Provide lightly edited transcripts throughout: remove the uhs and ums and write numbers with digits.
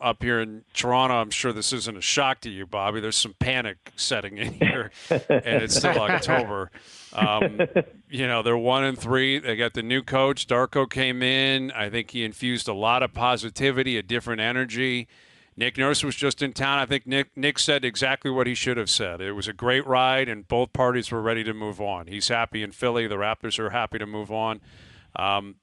up here in Toronto, I'm sure this isn't a shock to you, Bobby. There's some panic setting in here, and it's still October. They're 1-3. They got the new coach. Darko came in. I think he infused a lot of positivity, a different energy. Nick Nurse was just in town. I think Nick said exactly what he should have said. It was a great ride, and both parties were ready to move on. He's happy in Philly. The Raptors are happy to move on.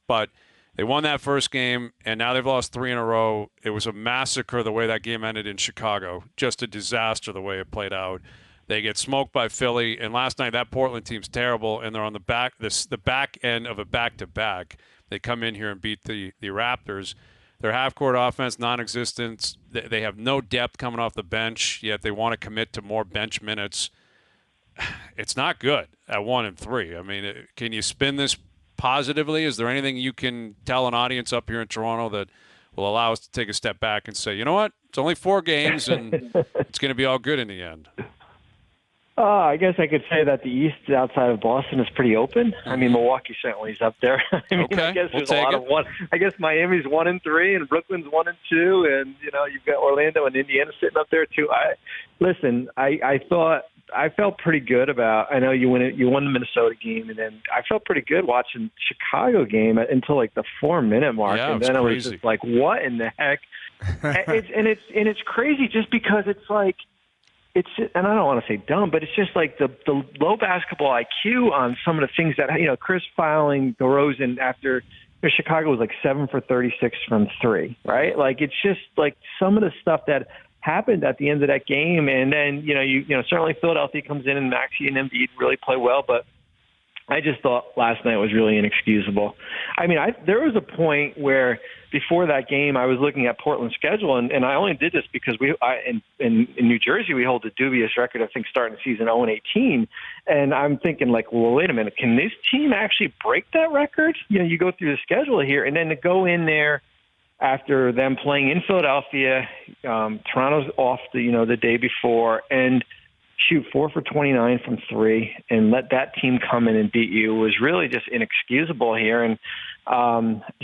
But they won that first game, and now they've lost 3 in a row. It was a massacre the way that game ended in Chicago. Just a disaster the way it played out. They get smoked by Philly, and last night that Portland team's terrible, and they're on the back end of a back-to-back. They come in here and beat the Raptors. Their half-court offense, non-existent. They have no depth coming off the bench, yet they want to commit to more bench minutes. It's not good at 1-3. I mean, can you spin this positively? Is there anything you can tell an audience up here in Toronto that will allow us to take a step back and say, you know what, it's only 4 games, and it's going to be all good in the end? I guess I could say that the East outside of Boston is pretty open. I mean, Milwaukee certainly is up there. I guess there's a lot of one. I guess Miami's 1-3 and Brooklyn's 1-2, and you've got Orlando and Indiana sitting up there too. I felt pretty good about. I know you won the Minnesota game, and then I felt pretty good watching Chicago game until like the 4-minute mark, and then it was just like, what in the heck? It's crazy just because it's like. And I don't want to say dumb, but it's just like the low basketball IQ on some of the things that, Chris fouling DeRozan after Chicago was like 7 for 36 from 3, right? Like, it's just like some of the stuff that happened at the end of that game. And then, certainly Philadelphia comes in and Maxey and Embiid really play well, but I just thought last night was really inexcusable. I mean, there was a point where before that game, I was looking at Portland's schedule, and I only did this because in New Jersey, we hold a dubious record, I think, starting the season 0-18. And I'm thinking, like, well, wait a minute, can this team actually break that record? You go through the schedule here, and then to go in there after them playing in Philadelphia, Toronto's off the day before, and shoot 4 for 29 from 3 and let that team come in and beat you was really just inexcusable here. And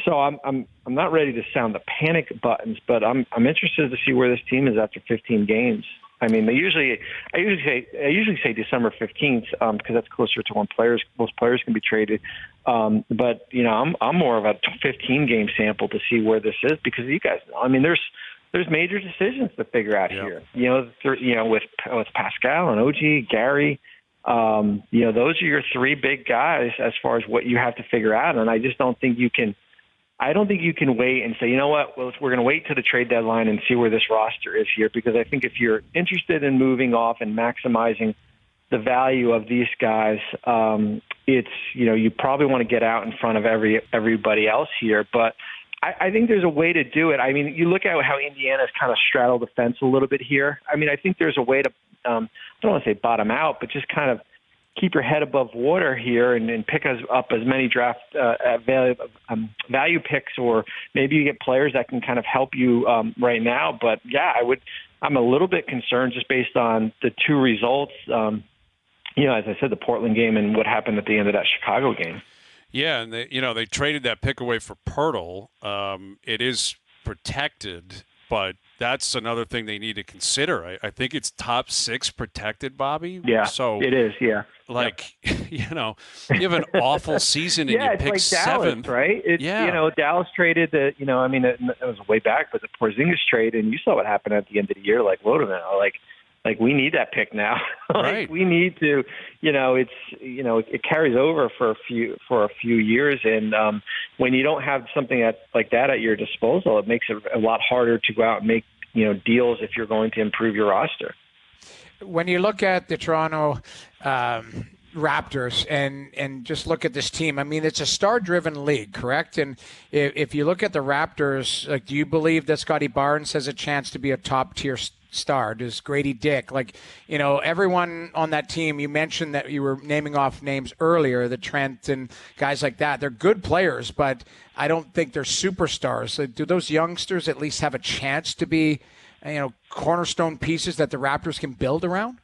so I'm not ready to sound the panic buttons, but I'm interested to see where this team is after 15 games. I mean, I usually say December 15th because that's closer to when most players can be traded. But I'm more of a 15 game sample to see where this is because you guys know. I mean, there's major decisions to figure out here. With Pascal and OG, Gary, those are your 3 big guys as far as what you have to figure out. And I just don't think you can. I don't think you can wait and say, you know what, well, we're going to wait to the trade deadline and see where this roster is here. Because I think if you're interested in moving off and maximizing the value of these guys, it's you probably want to get out in front of everybody else here, but. I think there's a way to do it. I mean, you look at how Indiana's kind of straddled the fence a little bit here. I mean, I think there's a way to, I don't want to say bottom out, but just kind of keep your head above water here and pick up as many draft value picks, or maybe you get players that can kind of help you right now. But, yeah, I'm a little bit concerned just based on the 2 results, as I said, the Portland game and what happened at the end of that Chicago game. Yeah, and they traded that pick away for Pirtle. It is protected, but that's another thing they need to consider. I think it's top 6 protected, Bobby. Yeah, so it is. Yeah, like you have an awful season and you pick like 7th, Dallas, right? Dallas traded the. I mean, it was way back, but the Porzingis trade, and you saw what happened at the end of the year. Like, wait a minute, like we need that pick now. Right. We need to, it carries over for a few years. And when you don't have something like that at your disposal, it makes it a lot harder to go out and make, deals if you're going to improve your roster. When you look at the Toronto Raptors and just look at this team, I mean, it's a star-driven league, correct? And if you look at the Raptors, like, do you believe that Scotty Barnes has a chance to be a top-tier star? Does Grady Dick, everyone on that team, you mentioned that you were naming off names earlier, the Trent and guys like that. They're good players, but I don't think they're superstars. Do those youngsters at least have a chance to be, cornerstone pieces that the Raptors can build around?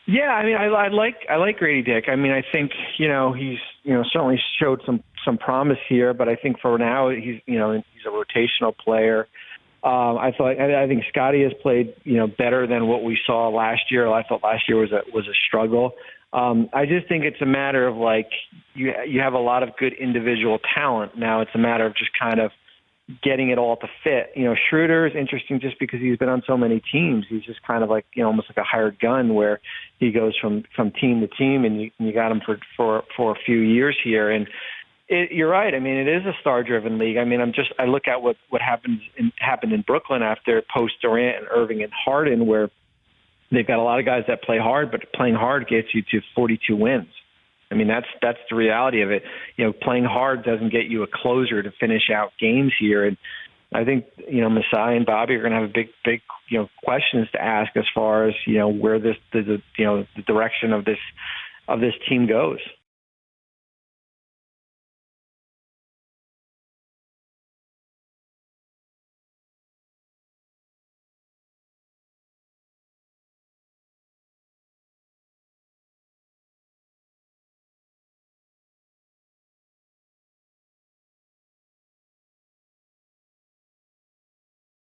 Yeah, I mean, I like Grady Dick. I mean, I think he's certainly showed some promise here, but I think for now he's a rotational player. I think Scotty has played, better than what we saw last year. I thought last year was a struggle. I just think it's a matter of you have a lot of good individual talent. Now it's a matter of just kind of getting it all to fit. Schroeder is interesting just because he's been on so many teams. He's just kind of almost like a hired gun where he goes from team to team, and you got him for a few years here. And you're right. I mean, it is a star-driven league. I mean, I look at what happened in Brooklyn after post Durant and Irving and Harden, where they've got a lot of guys that play hard, but playing hard gets you to 42 wins. I mean, that's the reality of it. Playing hard doesn't get you a closer to finish out games here. And I think, Masai and Bobby are going to have big, questions to ask as far as, where the direction of this team goes.